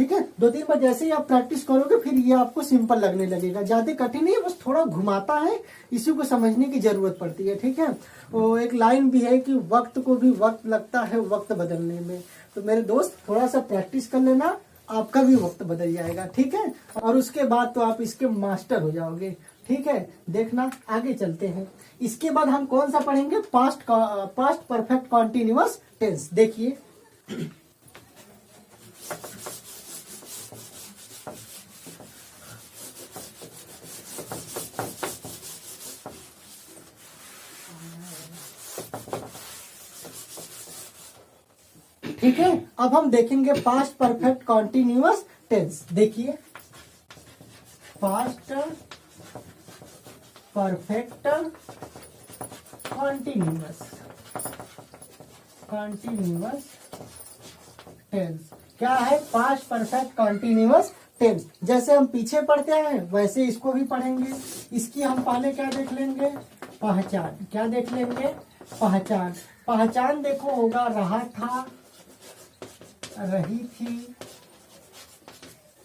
ठीक है, 2-3 बार जैसे ही आप प्रैक्टिस करोगे फिर ये आपको सिंपल लगने लगेगा। ज्यादा कठिन नहीं है, बस थोड़ा घुमाता है, इसी को समझने की जरूरत पड़ती है। ठीक है, वो एक लाइन भी है कि वक्त को भी वक्त लगता है वक्त बदलने में। तो मेरे दोस्त थोड़ा सा प्रैक्टिस कर लेना, आपका भी वक्त बदल जाएगा। ठीक है, और उसके बाद तो आप इसके मास्टर हो जाओगे। ठीक है, देखना आगे चलते हैं। इसके बाद हम कौन सा पढ़ेंगे, पास्ट परफेक्ट कॉन्टिन्यूअस टेंस। देखिए ठीक है, अब हम देखेंगे पास्ट परफेक्ट कॉन्टिन्यूअस टेंस। देखिए पास्ट परफेक्ट कॉन्टिन्यूअस टेंस क्या है, पास्ट परफेक्ट कॉन्टिन्यूअस टेंस। जैसे हम पीछे पढ़ते हैं वैसे इसको भी पढ़ेंगे। इसकी हम पहले क्या देख लेंगे, पहचान। क्या देख लेंगे, पहचान। पहचान देखो होगा रहा था, रही थी,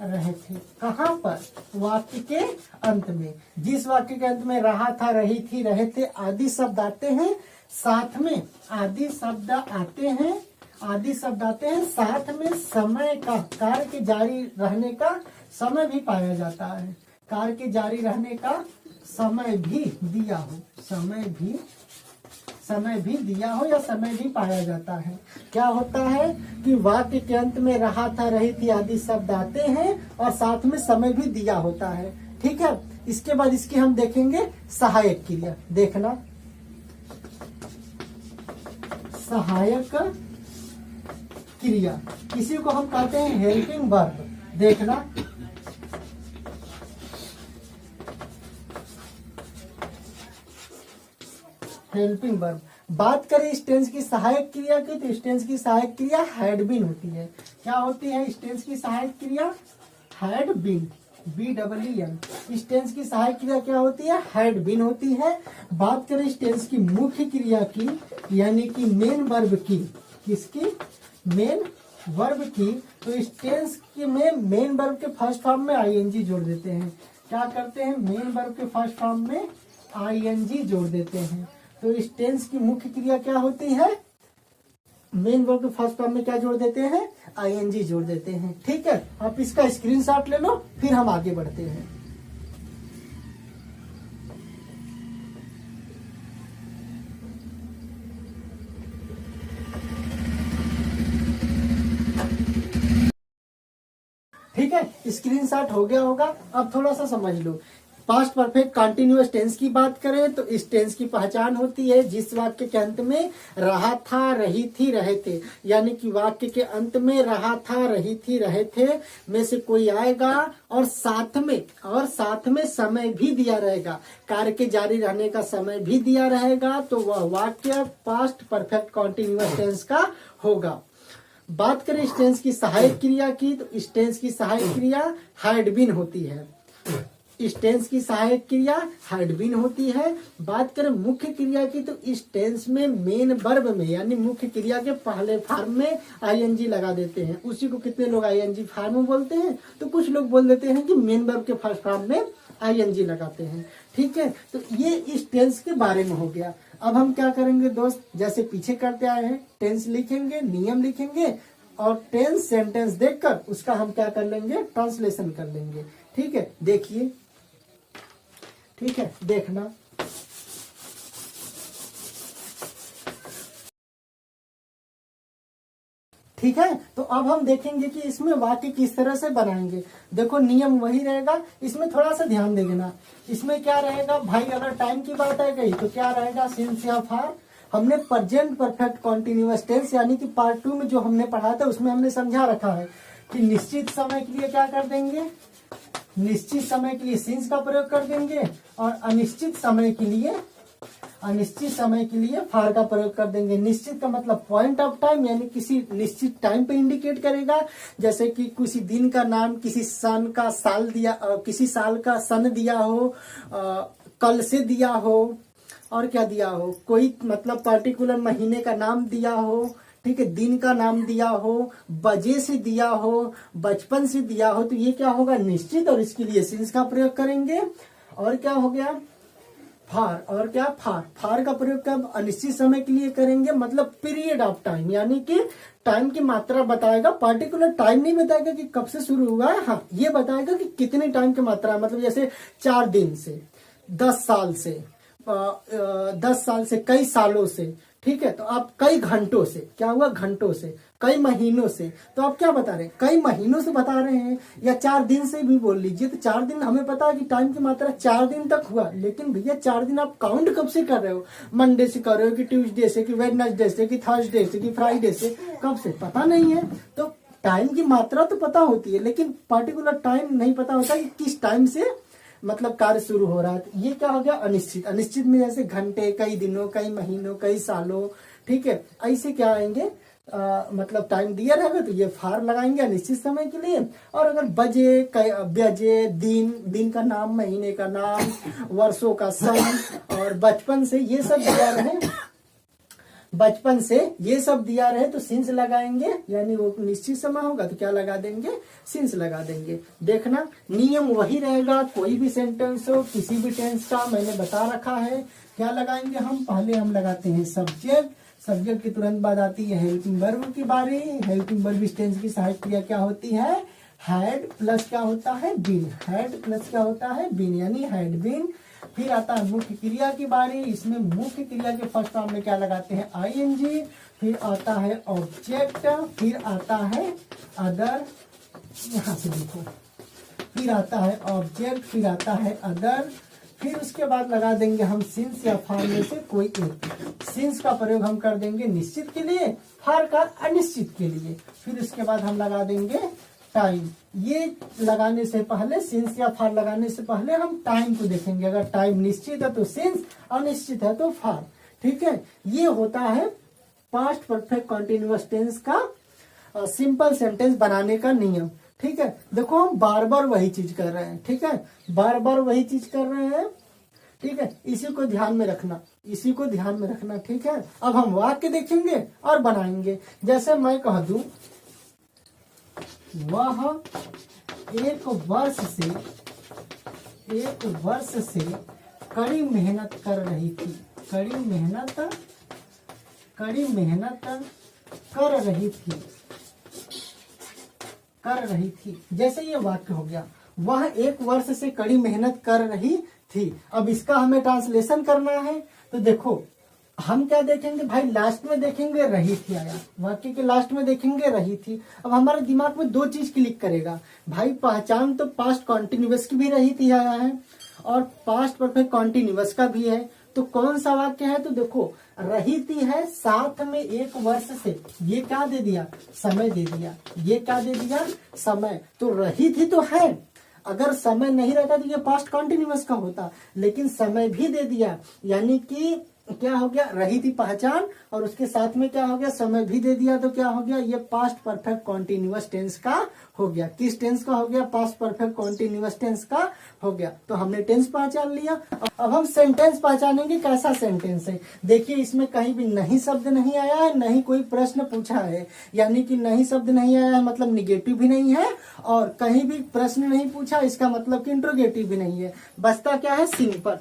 रहे थे। कहाँ पर, वाक्य के अंत में। जिस वाक्य के अंत में रहा था, रही थी, रहे थे आदि शब्द आते हैं, साथ में आदि शब्द आते हैं, आदि शब्द आते हैं, साथ में समय का, कार्य के जारी रहने का समय भी पाया जाता है। कार्य के जारी रहने का समय भी दिया हो, समय भी दिया हो या समय भी पाया जाता है। क्या होता है कि वाक्य के अंत में रहा था, रही थी आदि शब्द आते हैं और साथ में समय भी दिया होता है। ठीक है, इसके बाद इसकी हम देखेंगे सहायक क्रिया। देखना सहायक क्रिया, इसी को हम कहते हैं हेल्पिंग वर्ब। देखना हेल्पिंग वर्ब। बात करें इस टेंस की सहायक क्रिया की, तो इस टेंस की सहायक क्रिया हैड बीन होती है। क्या होती है इस टेंस की सहायक क्रिया, हैड बीन, BEEN। इस टेंस की सहायक क्रिया क्या होती है, हैड बीन होती है। बात करें इस टेंस की मुख्य क्रिया की, यानी कि मेन वर्ब की, किसकी, मेन वर्ब की, तो इस टेंस के में मेन वर्ब के फर्स्ट फॉर्म में ING जोड़ देते हैं। क्या करते हैं, मेन वर्ब के फर्स्ट फॉर्म में ING जोड़ देते हैं। तो इस टेंस की मुख्य क्रिया क्या होती है, मेन वर्ब के फर्स्ट फॉर्म में क्या जोड़ देते हैं, ING जोड़ देते हैं। ठीक है, आप इसका स्क्रीनशॉट ले लो, फिर हम आगे बढ़ते हैं। ठीक है, स्क्रीनशॉट हो गया होगा। अब थोड़ा सा समझ लो। पास्ट परफेक्ट कॉन्टिन्यूअस टेंस की बात करें तो इस टेंस की पहचान होती है जिस वाक्य के अंत में रहा था, रही थी, रहे थे, यानी कि वाक्य के अंत में रहा था, रही थी, रहे थे में से कोई आएगा और साथ में समय भी दिया रहेगा, कार्य के जारी रहने का समय भी दिया रहेगा, तो वह वाक्य पास्ट परफेक्ट कॉन्टिन्यूअस टेंस का होगा। बात करें इस टेंस की सहायक क्रिया की, तो इस टेंस की सहायक क्रिया हैड बीन होती है। इस टेंस की सहायक क्रिया हैड बीन होती है। बात करें मुख्य क्रिया की, तो इस टेंस में मेन वर्ब में, यानी मुख्य क्रिया के पहले फॉर्म में ING लगा देते हैं। उसी को कितने लोग ING फॉर्म बोलते हैं, तो कुछ लोग बोल देते हैं कि मेन वर्ब के फर्स्ट फॉर्म में ING लगाते हैं। ठीक है, तो ये इस टेंस के बारे में हो गया। अब हम क्या करेंगे दोस्त, जैसे पीछे करते आए हैं, टेंस लिखेंगे, नियम लिखेंगे और टेंस सेंटेंस देखकर उसका हम क्या कर लेंगे, ट्रांसलेशन कर लेंगे। ठीक है, देखिए, ठीक है, देखना ठीक है। तो अब हम देखेंगे कि इसमें वाक्य किस तरह से बनाएंगे। देखो नियम वही रहेगा, इसमें थोड़ा सा ध्यान देना। इसमें क्या रहेगा भाई, अगर टाइम की बात आ गई तो क्या रहेगा, सिंस या फॉर। हमने प्रेजेंट परफेक्ट कॉन्टिन्यूअस टेंस यानी कि पार्ट 2 में जो हमने पढ़ा था उसमें हमने समझा रखा है कि निश्चित समय के लिए क्या कर देंगे, निश्चित समय के लिए सिंस का प्रयोग कर देंगे और अनिश्चित समय के लिए फॉर का प्रयोग कर देंगे। निश्चित का मतलब पॉइंट ऑफ टाइम, यानी किसी निश्चित टाइम पे इंडिकेट करेगा, जैसे कि किसी दिन का नाम, किसी सन का साल दिया, किसी साल का सन दिया हो, कल से दिया हो, और क्या दिया हो, कोई मतलब पर्टिकुलर महीने का नाम दिया हो। ठीक है, दिन का नाम दिया हो, बजे से दिया हो, बचपन से दिया हो, तो ये क्या होगा, निश्चित, और इसके लिए सिंस का प्रयोग करेंगे। और क्या हो गया, फार, और क्या, फार का प्रयोग कब, अनिश्चित समय के लिए करेंगे, मतलब पीरियड ऑफ टाइम, यानी कि टाइम की मात्रा बताएगा, पर्टिकुलर टाइम नहीं बताएगा कि कब से शुरू हुआ है, हाँ ये बताएगा कि कितने टाइम की मात्रा, मतलब जैसे 4 दिन से, 10 साल से, 10 साल से, कई सालों से, ठीक है, तो आप कई घंटों से, क्या हुआ, घंटों से, कई महीनों से, तो आप क्या बता रहे हैं, कई महीनों से बता रहे हैं, या 4 दिन से भी बोल लीजिए, तो 4 दिन हमें पता है कि टाइम की मात्रा 4 दिन तक हुआ, लेकिन भैया 4 दिन आप काउंट कब से कर रहे हो, मंडे से कर रहे हो कि ट्यूसडे से, कि वेडनेसडे से, कि थर्सडे से, कि फ्राइडे से, कब से पता नहीं है। तो टाइम की मात्रा तो पता होती है, लेकिन पर्टिकुलर टाइम नहीं पता होता कि किस टाइम से मतलब कार्य शुरू हो रहा है। तो ये क्या हो गया, अनिश्चित। अनिश्चित में जैसे घंटे, कई दिनों, कई महीनों, कई सालों, ठीक है, ऐसे क्या आएंगे, मतलब टाइम दिया रहेगा तो ये फार लगाएंगे अनिश्चित समय के लिए। और अगर बजे, बजे, दिन का नाम, महीने का नाम, वर्षों का सन, और बचपन से ये सब दिया रहे, बचपन से ये सब दिया रहे तो सिंस लगाएंगे, यानी वो निश्चित समय होगा तो क्या लगा देंगे, सिंस लगा देंगे। देखना नियम वही रहेगा, कोई भी सेंटेंस हो, किसी भी टेंस का, मैंने बता रखा है। क्या लगाएंगे हम, पहले हम लगाते हैं सब्जेक्ट, सब्जेक्ट के तुरंत बाद आती है हेल्पिंग वर्ब की बारी। हेल्पिंग वर्ब इस टेंस की सहायक क्रिया क्या होती है, हैड प्लस क्या होता है, बीन, हैड प्लस क्या होता है, बीन, यानी हैड बीन। फिर आता है मुख्य क्रिया की बारी, इसमें मुख्य क्रिया के फर्स्ट फॉर्म में क्या लगाते हैं, आईएनजी। फिर आता है ऑब्जेक्ट, फिर आता है अदर, यहाँ से देखो, फिर आता है ऑब्जेक्ट, फिर आता है अदर, फिर उसके बाद लगा देंगे हम सिंस या फार में से कोई एक। सिंस का प्रयोग हम कर देंगे निश्चित के लिए, फार का अनिश्चित के लिए। फिर उसके बाद हम लगा देंगे टाइम। ये लगाने से पहले, सिंस या फार लगाने से पहले हम टाइम को देखेंगे। अगर टाइम निश्चित है तो सिंस, अनिश्चित है तो फार, ठीक है। ये होता है पास्ट परफेक्ट कॉन्टिन्यूअस टेंस का सिंपल सेंटेंस बनाने का नियम, ठीक है। देखो हम बार बार वही चीज कर रहे हैं, ठीक है, बार बार वही चीज कर रहे हैं, ठीक है। इसी को ध्यान में रखना, इसी को ध्यान में रखना, ठीक है। अब हम वाक्य देखेंगे और बनाएंगे। जैसे मैं कह दूं, वह एक वर्ष से कड़ी मेहनत कर रही थी, कड़ी मेहनत कर रही थी। जैसे ये वाक्य हो गया, वह 1 वर्ष से कड़ी मेहनत कर रही थी। अब इसका हमें ट्रांसलेशन करना है, तो देखो हम क्या देखेंगे भाई, लास्ट में देखेंगे रही थी आया, वाक्य के लास्ट में देखेंगे रही थी। अब हमारे दिमाग में 2 चीज क्लिक करेगा भाई, पहचान तो पास्ट कॉन्टिन्यूअस की भी रही थी आया है और पास्ट परफेक्ट कॉन्टिन्यूअस का भी है, तो कौन सा वाक्य है, तो देखो रही थी है, साथ में 1 वर्ष से, ये क्या दे दिया, समय दे दिया, ये क्या दे दिया, समय। तो रही थी तो है, अगर समय नहीं रहता तो ये पास्ट कॉन्टिन्यूअस का होता, लेकिन समय भी दे दिया, यानी कि क्या हो गया, रही थी पहचान और उसके साथ में क्या हो गया, समय भी दे दिया, तो क्या हो गया, ये पास्ट परफेक्ट कॉन्टिन्यूअस टेंस का हो गया। किस टेंस का हो गया, पास्ट परफेक्ट कॉन्टिन्यूअस टेंस का हो गया। तो हमने टेंस पहचान लिया, अब हम सेंटेंस पहचानेंगे, कैसा सेंटेंस है। देखिए इसमें कहीं भी नहीं शब्द नहीं आया है, नहीं कोई प्रश्न पूछा है, यानी कि नहीं शब्द नहीं आया है मतलब निगेटिव भी नहीं है, और कहीं भी प्रश्न नहीं पूछा, इसका मतलब कि इंट्रोगेटिव भी नहीं है। बचता क्या है, सिंपल,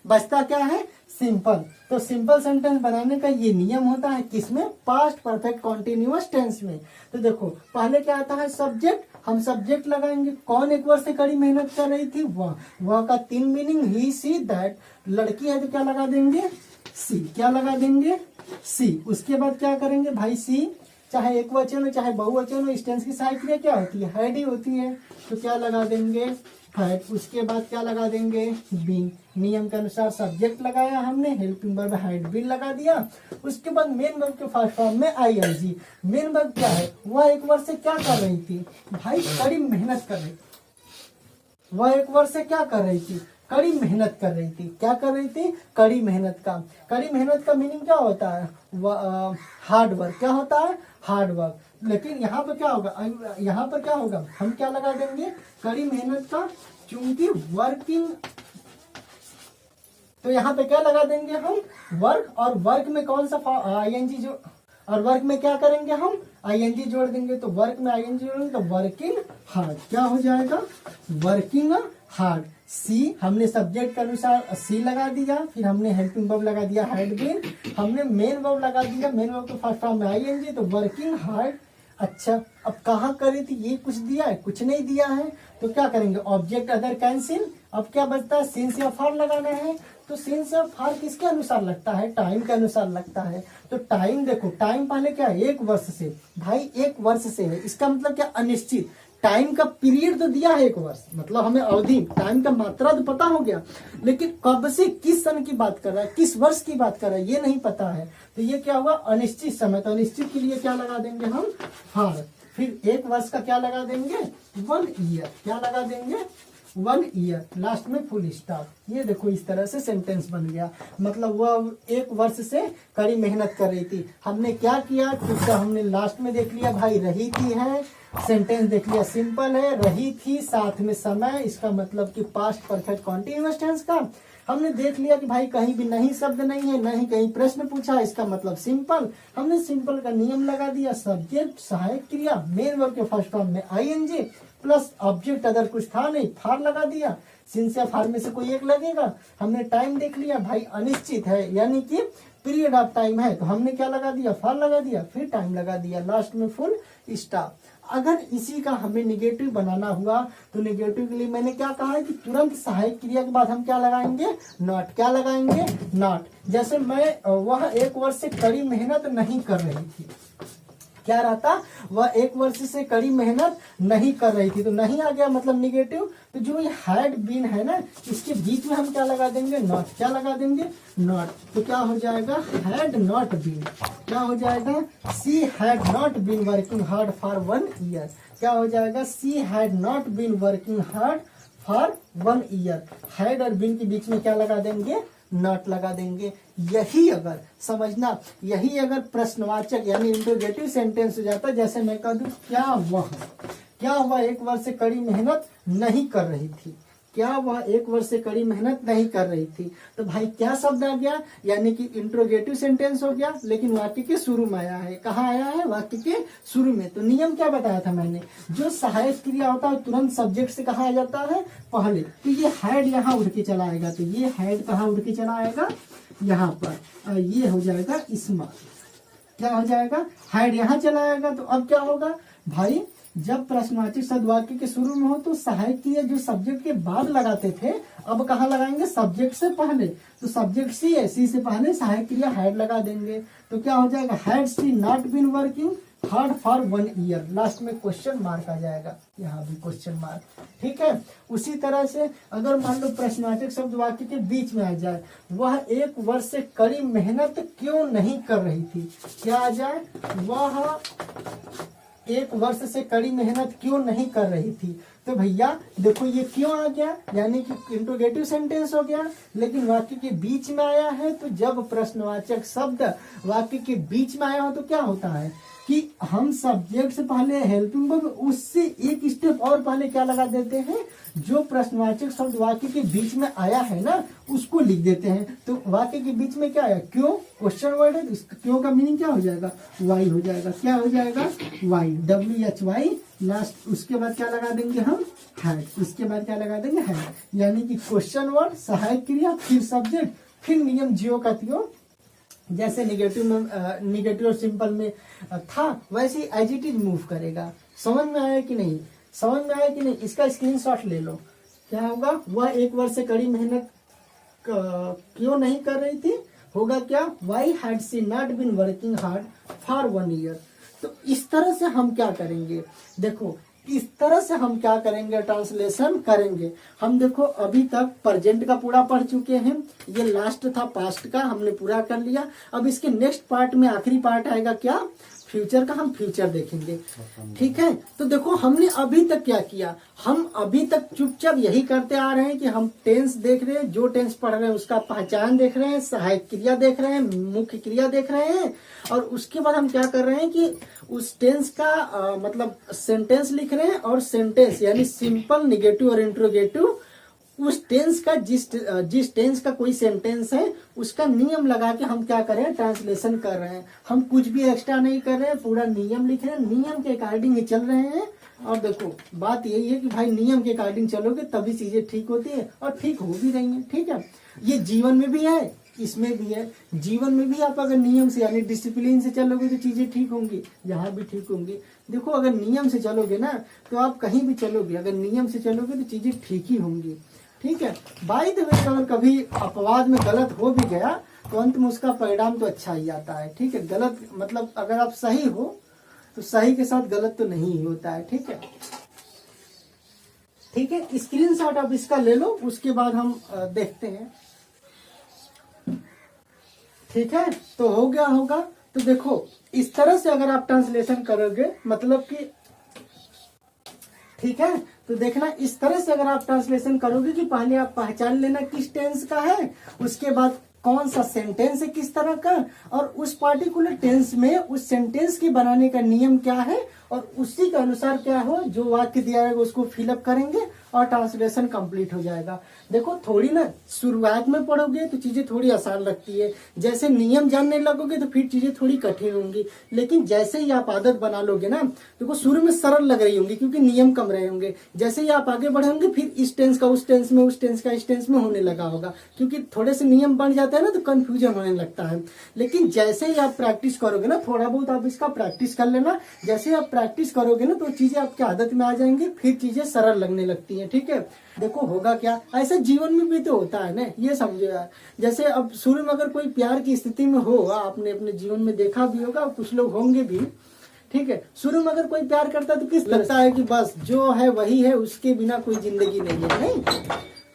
बचता क्या है, सिंपल। तो सिंपल सेंटेंस बनाने का ये नियम होता है, किसमें, पास्ट परफेक्ट कॉन्टिन्यूअस टेंस में। तो देखो पहले क्या आता है, सब्जेक्ट, हम सब्जेक्ट लगाएंगे, कौन 1 वर्ष से कड़ी मेहनत कर रही थी, वह का 3 मीनिंग, ही, सी, दैट। लड़की है तो क्या लगा देंगे, सी, क्या लगा देंगे, सी। उसके बाद क्या करेंगे भाई, सी चाहे एक वचन हो चाहे बहुवचन हो, इस टेंस की सहायक क्रिया क्या होती है, हैड ही होती है, तो क्या लगा देंगे, हैड। उसके बाद क्या लगा देंगे, बीन। नियम के अनुसार सब्जेक्ट लगाया हमने, हेल्पिंग वर्ब हैड बीन लगा दिया। उसके बाद मेन वर्ब के फर्स्ट फॉर्म में आईएनजी। मेन वर्ब क्या है, वह 1 वर्ष से क्या कर रही थी भाई, कड़ी मेहनत कर रही थी। वह 1 वर्ष से क्या कर रही थी, कड़ी मेहनत कर रही थी। क्या कर रही थी, कड़ी मेहनत का। कड़ी मेहनत का मीनिंग क्या होता है, हार्ड वर्क। क्या होता है, हार्ड वर्क। लेकिन यहाँ पर क्या होगा, यहाँ पर क्या होगा, हम क्या लगा देंगे, कड़ी मेहनत का, क्योंकि वर्किंग, तो यहाँ पे क्या लगा देंगे हम, वर्क। और वर्क में कौन सा आईएनजी जो और वर्क में क्या करेंगे हम, आईएनजी जोड़ देंगे। तो वर्क में आईएनजी जोड़ेंगे तो वर्किंग हार्ड, क्या हो जाएगा, वर्किंग हार्ड। सी हमने सब्जेक्ट के अनुसार सी लगा दिया, फिर हमने हेल्पिंग वर्ब लगा दिया हैड बीन, हमने मेन वर्ब लगा दिया, मेन वर्ब के फर्स्ट फॉर्म में आईएनजी, तो वर्किंग हार्ड। अच्छा, अब कहाँ करी थी, ये कुछ दिया है, कुछ नहीं दिया है, तो क्या करेंगे, ऑब्जेक्ट अदर कैंसिल। अब क्या बचता है, सिंस या फॉर लगाना है। तो सिंस या फॉर किसके अनुसार लगता है, टाइम के अनुसार लगता है। तो टाइम देखो, टाइम पहले क्या है, 1 वर्ष से, भाई 1 वर्ष से है, इसका मतलब क्या, अनिश्चित। टाइम का पीरियड तो दिया है 1 वर्ष, मतलब हमें अवधि, टाइम का मात्रा तो पता हो गया, लेकिन कब से किस सन की बात कर रहा है, किस वर्ष की बात कर रहा है, ये नहीं पता है। तो ये क्या हुआ, अनिश्चित समय। तो अनिश्चित के लिए क्या लगा देंगे हम, फॉर। फिर 1 वर्ष का क्या लगा देंगे, 1 ईयर, क्या लगा देंगे, 1 ईयर, लास्ट में फुल स्टॉप। ये देखो इस तरह से सेंटेंस बन गया, मतलब वह 1 वर्ष से कड़ी मेहनत कर रही थी। हमने क्या किया, तो हमने लास्ट में देख लिया भाई रही थी है, सेंटेंस देख लिया सिंपल है, रही थी साथ में समय, इसका मतलब कि पास्ट परफेक्ट कॉन्टिन्यूअस टेंस का। हमने देख लिया कि भाई कहीं भी नहीं शब्द नहीं है, नहीं कहीं प्रश्न पूछा, इसका मतलब सिंपल। हमने सिंपल का नियम लगा दिया, सब्जेक्ट सहायक क्रिया, मेन वर्ब के फर्स्ट फॉर्म में आईएनजी प्लस ऑब्जेक्ट अदर कुछ था नहीं, फार लगा दिया। सिंस या फार में से कोई एक लगेगा। हमने टाइम देख लिया भाई अनिश्चित है, यानी कि पीरियड ऑफ टाइम है, तो हमने क्या लगा दिया, फार लगा दिया, फिर टाइम लगा दिया, लास्ट में फुल स्टॉप। अगर इसी का हमें निगेटिव बनाना हुआ तो निगेटिव के लिए मैंने क्या कहा है कि तुरंत सहायक क्रिया के बाद हम क्या लगाएंगे, नॉट। क्या लगाएंगे, नॉट। जैसे मैं वह 1 वर्ष से कड़ी मेहनत नहीं कर रही थी, क्या रहता, वह 1 वर्ष से कड़ी मेहनत नहीं कर रही थी, तो नहीं आ गया मतलब निगेटिव। तो जो ये हैड बीन है ना, इसके बीच में हम क्या लगा देंगे, नॉट। क्या लगा देंगे, नॉट। तो क्या हो जाएगा, हैड नॉट बीन, क्या हो जाएगा, she had not been working hard for 1 year. क्या हो जाएगा, she had not been working hard for 1 year. Had और बीन के बीच में क्या लगा देंगे, नॉट लगा देंगे। यही अगर समझना, यही अगर प्रश्नवाचक यानी इंटरोगेटिव सेंटेंस हो जाता, जैसे मैं कह दूं क्या वह 1 वर्ष से कड़ी मेहनत नहीं कर रही थी, क्या वह 1 वर्ष से कड़ी मेहनत नहीं कर रही थी, तो भाई क्या शब्द आ गया, यानी कि इंट्रोगेटिव सेंटेंस हो गया, लेकिन वाक्य के शुरू में आया है। कहाँ आया है, वाक्य के शुरू में। तो नियम क्या बताया था मैंने, जो सहायक क्रिया होता है तुरंत सब्जेक्ट से कहा जाता है पहले। तो ये हैड यहाँ उड़ के चला आएगा, तो ये हैड कहाँ उड़ के चला आएगा, यहाँ पर। ये हो जाएगा स्मॉल, क्या हो जाएगा, हैड यहाँ चला आएगा। तो अब क्या होगा भाई, जब प्रश्नवाचक शब्द वाक्य के शुरू में हो तो सहायक क्रिया जो सब्जेक्ट के बाद लगाते थे, अब कहाँ लगाएंगे, सब्जेक्ट से पहले। तो सब्जेक्ट सी है, सी से पहले सहायक क्रिया हैड लगा देंगे। तो क्या हो जाएगा, had she not been working hard for 1 year, last में क्वेश्चन मार्क आ जाएगा, यहाँ भी क्वेश्चन मार्क। ठीक है, उसी तरह से अगर मान लो प्रश्नवाचक शब्द वाक्य के बीच में आ जाए, वह 1 वर्ष से कड़ी मेहनत क्यों नहीं कर रही थी, क्या आ जाए, वह 1 वर्ष से कड़ी मेहनत क्यों नहीं कर रही थी। तो भैया देखो ये क्यों आ गया, यानी कि इंट्रोगेटिव सेंटेंस हो गया, लेकिन वाक्य के बीच में आया है। तो जब प्रश्नवाचक शब्द वाक्य के बीच में आया हो तो क्या होता है कि हम सब्जेक्ट से पहले हेल्पिंग वर्ब, उससे एक स्टेप और पहले क्या लगा देते हैं, जो प्रश्नवाचक शब्द वाक्य के बीच में आया है ना, उसको लिख देते हैं। तो वाक्य के बीच में क्या आया, क्यों, क्वेश्चन वर्ड है, तो क्यों का मीनिंग क्या हो जाएगा, वाई हो जाएगा। क्या हो जाएगा, वाई, WHY लास्ट। उसके बाद क्या लगा देंगे हम, हैड। उसके बाद क्या लगा देंगे, हैड, यानी कि क्वेश्चन वर्ड, सहायक क्रिया, फिर सब्जेक्ट, फिर नियम जियो का त्यों। जैसे निगेटिव और सिंपल में था, वैसे एज इट इज मूव करेगा। समझ में आया कि नहीं, समझ में आया कि नहीं, इसका स्क्रीनशॉट ले लो। क्या होगा, वह 1 वर्ष से कड़ी मेहनत क्यों नहीं कर रही थी, होगा क्या, why had she not been working hard for 1 year. तो इस तरह से हम क्या करेंगे, देखो इस तरह से हम क्या करेंगे, ट्रांसलेशन करेंगे। हम देखो अभी तक प्रेजेंट का पूरा पढ़ चुके हैं, ये लास्ट था पास्ट का, हमने पूरा कर लिया। अब इसके नेक्स्ट पार्ट में आखिरी पार्ट आएगा क्या, फ्यूचर का, हम फ्यूचर देखेंगे। ठीक है, तो देखो हमने अभी तक क्या किया, हम अभी तक चुपचाप यही करते आ रहे हैं कि हम टेंस देख रहे हैं, जो टेंस पढ़ रहे हैं उसका पहचान देख रहे हैं, सहायक क्रिया देख रहे हैं, मुख्य क्रिया देख रहे हैं, और उसके बाद हम क्या कर रहे हैं कि उस टेंस का मतलब सेंटेंस लिख रहे हैं, और सेंटेंस यानी सिंपल, निगेटिव और इंट्रोगेटिव उस टेंस का जिस टेंस का कोई सेंटेंस है उसका नियम लगा के हम क्या कर रहे हैं, ट्रांसलेशन कर रहे हैं। हम कुछ भी एक्स्ट्रा नहीं कर रहे हैं, पूरा नियम लिख रहे हैं, नियम के अकॉर्डिंग ही चल रहे हैं। और देखो बात यही है कि भाई नियम के अकॉर्डिंग चलोगे तभी चीजें ठीक होती है और ठीक हो भी रही हैं। ठीक है, ये जीवन में भी है, इसमें भी है। जीवन में भी आप अगर नियम से यानी डिसिप्लिन से चलोगे तो चीजें ठीक होंगी, यहाँ भी ठीक होंगी। देखो अगर नियम से चलोगे ना तो आप कहीं भी चलोगे, अगर नियम से चलोगे तो चीजें ठीक ही होंगी। ठीक है, बाय द वे अगर कभी अपवाद में गलत हो भी गया तो अंत में उसका परिणाम तो अच्छा ही आता है। ठीक है, गलत मतलब अगर आप सही हो तो सही के साथ गलत तो नहीं ही होता है। ठीक है, ठीक है, स्क्रीनशॉट आप इसका ले लो, उसके बाद हम देखते हैं। ठीक है, तो हो गया होगा। तो देखो इस तरह से अगर आप ट्रांसलेशन करोगे मतलब कि, ठीक है, तो देखना इस तरह से अगर आप ट्रांसलेशन करोगे कि पहले आप पहचान लेना किस टेंस का है, उसके बाद कौन सा सेंटेंस है किस तरह का, और उस पार्टिकुलर टेंस में उस सेंटेंस के बनाने का नियम क्या है, और उसी के अनुसार क्या हो जो वाक्य दिया है उसको फिलअप करेंगे और ट्रांसलेशन कंप्लीट हो जाएगा। देखो थोड़ी ना शुरुआत में पढ़ोगे तो चीजें थोड़ी आसान लगती है, जैसे नियम जानने लगोगे तो फिर चीजें थोड़ी कठिन होंगी, लेकिन जैसे ही आप आदत बना लोगे ना देखो शुरू में सरल लग रही होंगी क्योंकि नियम कम रहे होंगे। जैसे ही आप आगे बढ़ेंगे फिर इस टेंस का उस टेंस में, उस टेंस का इस टेंस में होने लगा होगा, क्योंकि थोड़े से नियम बन जाते हैं ना तो कंफ्यूजन होने लगता है। लेकिन जैसे ही आप प्रैक्टिस करोगे ना, थोड़ा बहुत आप इसका प्रैक्टिस कर लेना, जैसे आप प्रैक्टिस करोगे ना तो चीजें आपकी आदत में आ जाएंगी, फिर चीजें सरल लगने लगती हैं। ठीक है, देखो होगा क्या, ऐसे जीवन में भी तो होता है ना, ये समझो यार। जैसे अब शुरू में अगर कोई प्यार की स्थिति में हो, आपने अपने जीवन में देखा भी होगा, कुछ लोग होंगे भी। ठीक है, शुरू में अगर कोई प्यार करता है तो किस लगता है कि बस जो है वही है, उसके बिना कोई जिंदगी नहीं है, नहीं।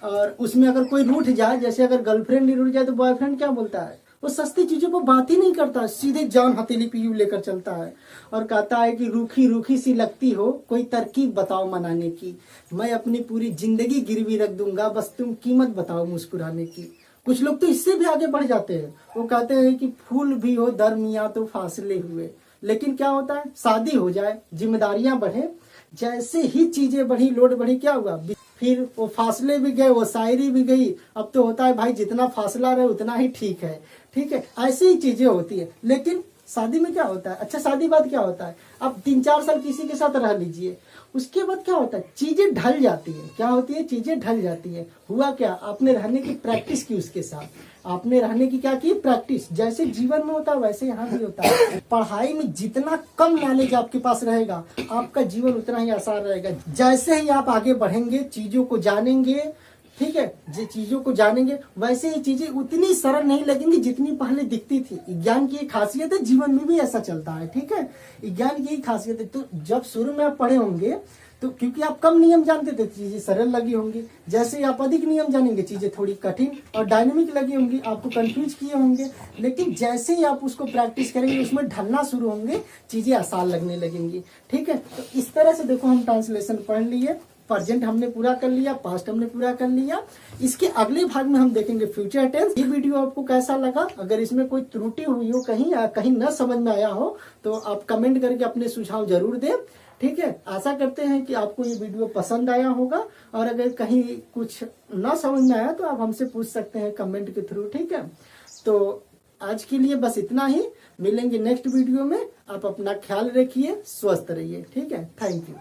और उसमें अगर कोई रूठ जाए, जैसे अगर गर्लफ्रेंड ही रूठ जाए तो बॉयफ्रेंड क्या बोलता है, वो सस्ती चीजों पर बात ही नहीं करता, सीधे जान हथेली पे यूं लेकर चलता है और कहता है कि रूखी रूखी सी लगती हो, कोई तरकीब बताओ मनाने की, मैं अपनी पूरी जिंदगी गिरवी रख दूंगा, बस तुम कीमत बताओ मुस्कुराने की। कुछ लोग तो इससे भी आगे बढ़ जाते हैं, वो कहते हैं कि फूल भी हो दरमियां तो फासले हुए। लेकिन क्या होता है, शादी हो जाए, जिम्मेदारियां बढ़े, जैसे ही चीजें बढ़ी, लोड बढ़ी, क्या हुआ, फिर वो फासले भी गए, वो शायरी भी गई। अब तो होता है भाई जितना फासला रहे उतना ही ठीक है। ठीक है, ऐसी ही चीजें होती है। लेकिन शादी में क्या होता है, अच्छा शादी बाद क्या होता है, अब 3-4 साल किसी के साथ रह लीजिए, उसके बाद क्या होता है, चीजें ढल जाती है। क्या होती है, चीजें ढल जाती है। हुआ क्या, आपने रहने की प्रैक्टिस की उसके साथ, आपने रहने की क्या की, प्रैक्टिस। जैसे जीवन में होता है वैसे यहाँ भी होता है। पढ़ाई में जितना कम नॉलेज आपके पास रहेगा आपका जीवन उतना ही आसान रहेगा। जैसे ही आप आगे बढ़ेंगे, चीजों को जानेंगे, ठीक है, जो चीजों को जानेंगे वैसे ही चीजें उतनी सरल नहीं लगेंगी जितनी पहले दिखती थी। ज्ञान की एक खासियत है, जीवन में भी ऐसा चलता है। ठीक है, ज्ञान की खासियत है। तो जब शुरू में आप पढ़े होंगे तो क्योंकि आप कम नियम जानते थे चीजें सरल लगी होंगी, जैसे ही आप अधिक नियम जानेंगे चीजें थोड़ी कठिन और डायनेमिक लगी होंगी, आपको कंफ्यूज किए होंगे। लेकिन जैसे ही आप उसको प्रैक्टिस करेंगे, उसमें ढलना शुरू होंगे, चीजें आसान लगने लगेंगी। ठीक है, तो इस तरह से देखो हम ट्रांसलेशन पढ़ लिए, प्रेजेंट हमने पूरा कर लिया, पास्ट हमने पूरा कर लिया। इसके अगले भाग में हम देखेंगे फ्यूचर टेंस। ये वीडियो आपको कैसा लगा, अगर इसमें कोई त्रुटि हुई हो, कहीं न समझ में आया हो तो आप कमेंट करके अपने सुझाव जरूर दें। ठीक है, आशा करते हैं कि आपको ये वीडियो पसंद आया होगा, और अगर कहीं कुछ न समझ में आया तो आप हमसे पूछ सकते हैं कमेंट के थ्रू। ठीक है, तो आज के लिए बस इतना ही, मिलेंगे नेक्स्ट वीडियो में। आप अपना ख्याल रखिए, स्वस्थ रहिए। ठीक है, थैंक यू।